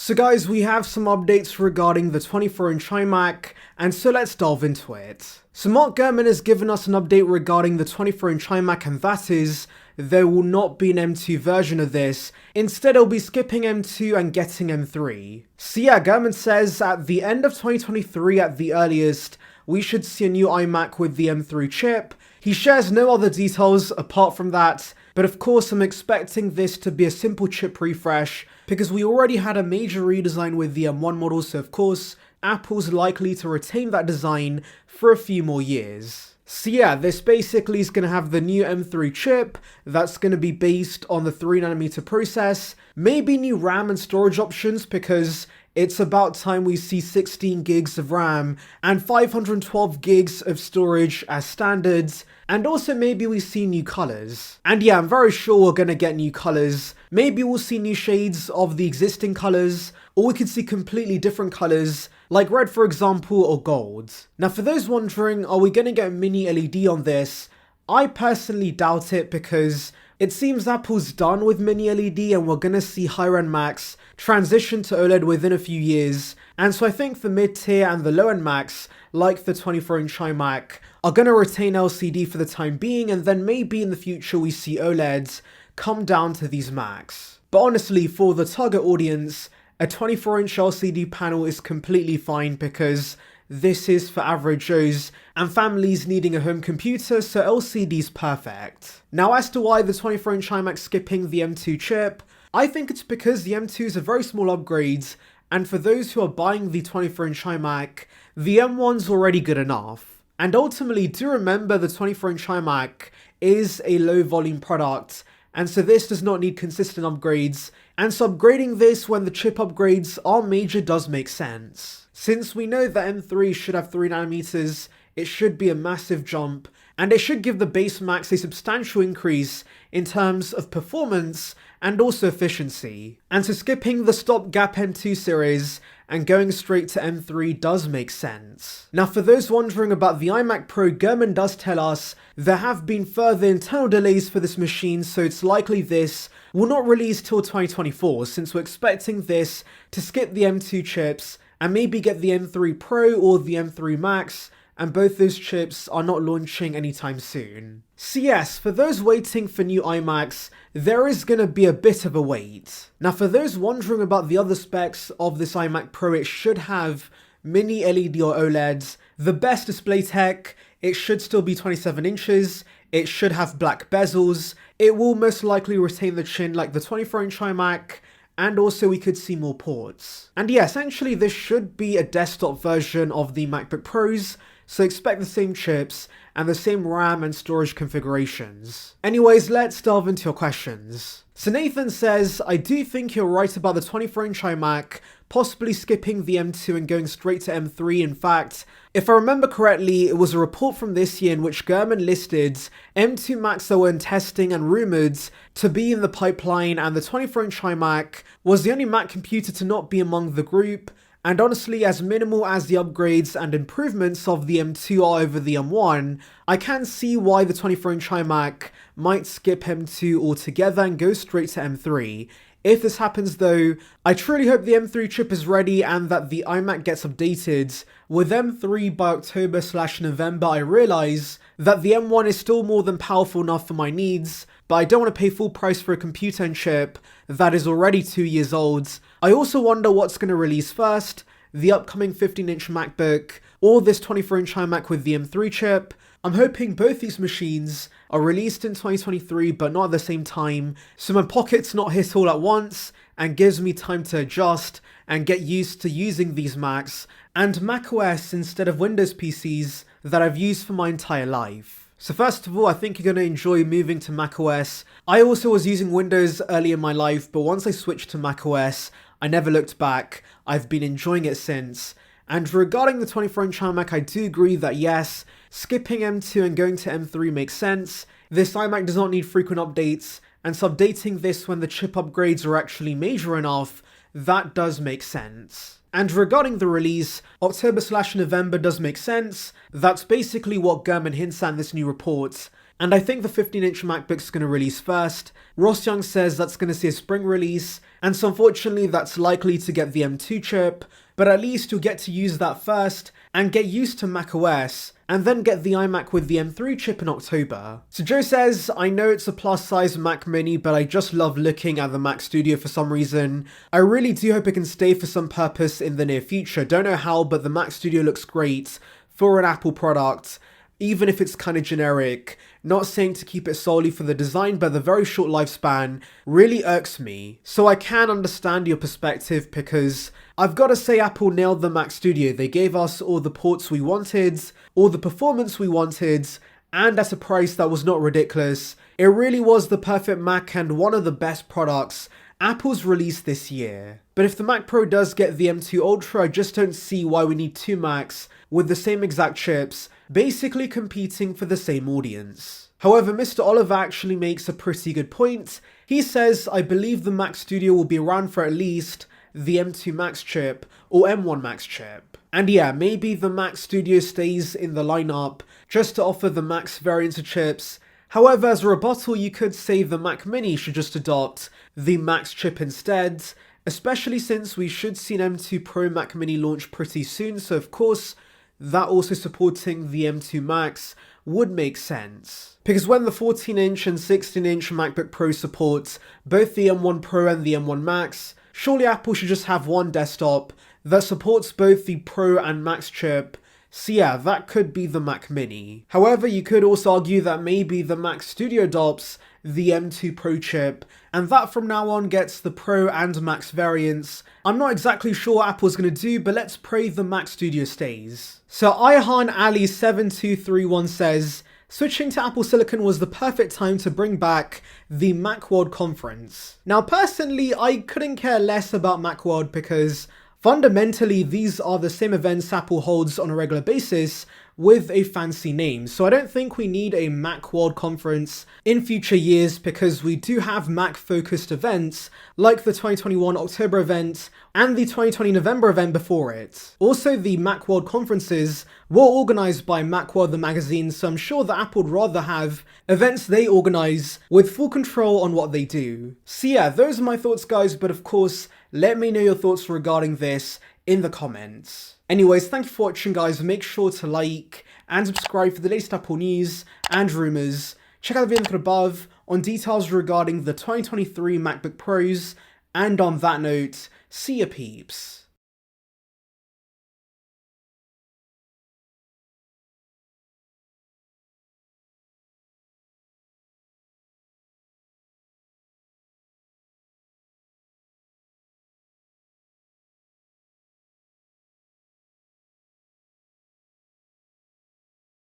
So guys, we have some updates regarding the 24-inch iMac, and so let's delve into it. So Mark Gurman has given us an update regarding the 24-inch iMac, and that is, there will not be an M2 version of this. Instead, it'll be skipping M2 and getting M3. So yeah, Gurman says at the end of 2023 at the earliest, we should see a new iMac with the M3 chip. He shares no other details apart from that, but of course I'm expecting this to be a simple chip refresh because we already had a major redesign with the M1 model, so of course Apple's likely to retain that design for a few more years. So yeah, this basically is going to have the new M3 chip that's going to be based on the 3nm process, maybe new RAM and storage options because it's about time we see 16 gigs of RAM and 512 gigs of storage as standards, and also maybe we see new colors. And yeah, I'm very sure we're gonna get new colors. Maybe we'll see new shades of the existing colors, or we could see completely different colors, like red for example, or gold. Now for those wondering, are we gonna get mini LED on this? I personally doubt it because it seems Apple's done with mini LED and we're gonna see higher end Macs transition to OLED within a few years. And so I think the mid-tier and the low-end Macs, like the 24-inch iMac, are gonna retain LCD for the time being, and then maybe in the future we see OLEDs come down to these Macs. But honestly, for the target audience, a 24-inch LCD panel is completely fine because this is for average Joes and families needing a home computer, so LCD's perfect. Now as to why the 24-inch iMac's skipping the M2 chip, I think it's because the M2 is a very small upgrade, and for those who are buying the 24-inch iMac, the M1's already good enough. And ultimately, do remember the 24-inch iMac is a low volume product, and so this does not need consistent upgrades, and so upgrading this when the chip upgrades are major does make sense. Since we know that M3 should have 3nm, it should be a massive jump, and it should give the base Macs a substantial increase in terms of performance and also efficiency. And so skipping the stopgap M2 series and going straight to M3 does make sense. Now for those wondering about the iMac Pro, Gurman does tell us there have been further internal delays for this machine, so it's likely this will not release till 2024, since we're expecting this to skip the M2 chips and maybe get the M3 Pro or the M3 Max, and both those chips are not launching anytime soon. So yes, for those waiting for new iMacs, there is going to be a bit of a wait. Now for those wondering about the other specs of this iMac Pro, it should have mini LED or OLEDs, the best display tech, it should still be 27 inches, it should have black bezels, it will most likely retain the chin like the 24-inch iMac, and also we could see more ports. And yeah, essentially this should be a desktop version of the MacBook Pros, so expect the same chips and the same RAM and storage configurations. Anyways, let's delve into your questions. So Nathan says, I do think you're right about the 24-inch iMac possibly skipping the M2 and going straight to M3. In fact, if I remember correctly, it was a report from this year in which Gurman listed M2 Macs that were in testing and rumoured to be in the pipeline, and the 24-inch iMac was the only Mac computer to not be among the group. And honestly, as minimal as the upgrades and improvements of the M2 are over the M1, I can see why the 24-inch iMac might skip M2 altogether and go straight to M3. If this happens though, I truly hope the M3 chip is ready and that the iMac gets updated. With M3 by October/November, I realise that the M1 is still more than powerful enough for my needs, but I don't want to pay full price for a computer and chip that is already 2 years old. I also wonder what's going to release first, the upcoming 15-inch MacBook or this 24-inch iMac with the M3 chip. I'm hoping both these machines are released in 2023 but not at the same time, so my pocket's not hit all at once and gives me time to adjust and get used to using these Macs and macOS instead of Windows PCs that I've used for my entire life. So first of all, I think you're going to enjoy moving to macOS. I also was using Windows early in my life, but once I switched to macOS, I never looked back. I've been enjoying it since. And regarding the 24-inch iMac, I do agree that yes, skipping M2 and going to M3 makes sense. This iMac does not need frequent updates, and so updating this when the chip upgrades are actually major enough, that does make sense. And regarding the release, October/November does make sense. That's basically what Gurman hints at in this new report. and I think the 15-inch MacBook's going to release first. Ross Young says that's going to see a spring release, and so unfortunately that's likely to get the M2 chip, but at least you'll get to use that first and get used to macOS, and then get the iMac with the M3 chip in October. So Joe says, I know it's a plus size Mac Mini, but I just love looking at the Mac Studio for some reason. I really do hope it can stay for some purpose in the near future. Don't know how, but the Mac Studio looks great for an Apple product, even if it's kind of generic. Not saying to keep it solely for the design, but the very short lifespan really irks me. So I can understand your perspective, because I've got to say Apple nailed the Mac Studio. They gave us all the ports we wanted, all the performance we wanted, and at a price that was not ridiculous. It really was the perfect Mac and one of the best products Apple's released this year. But if the Mac Pro does get the M2 Ultra, I just don't see why we need two Macs with the same exact chips, basically competing for the same audience. However, Mr. Oliver actually makes a pretty good point. He says, I believe the Mac Studio will be around for at least the M2 Max chip or M1 Max chip. And yeah, maybe the Mac Studio stays in the lineup just to offer the Max variants of chips. However, as a rebuttal, you could say the Mac Mini should just adopt the Max chip instead, especially since we should see an M2 Pro Mac Mini launch pretty soon, so of course, that also supporting the M2 Max would make sense. Because when the 14-inch and 16-inch MacBook Pro supports both the M1 Pro and the M1 Max, surely Apple should just have one desktop that supports both the Pro and Max chip. So yeah, that could be the Mac Mini. However, you could also argue that maybe the Mac Studio adopts the M2 Pro chip, and that from now on gets the Pro and Max variants. I'm not exactly sure what Apple's going to do, but let's pray the Mac Studio stays. So Ihan Ali 7231 says, switching to Apple Silicon was the perfect time to bring back the Macworld conference. Now personally, I couldn't care less about Macworld because fundamentally, these are the same events Apple holds on a regular basis with a fancy name. So I don't think we need a Macworld conference in future years, because we do have Mac-focused events like the 2021 October event and the 2020 November event before it. Also, the Macworld conferences were organized by Macworld the magazine, so I'm sure that Apple would rather have events they organize with full control on what they do. So yeah, those are my thoughts, guys, but of course, let me know your thoughts regarding this in the comments. Anyways, thank you for watching, guys. Make sure to like and subscribe for the latest Apple news and rumors. Check out the video above on details regarding the 2023 MacBook Pros. And on that note, see ya peeps.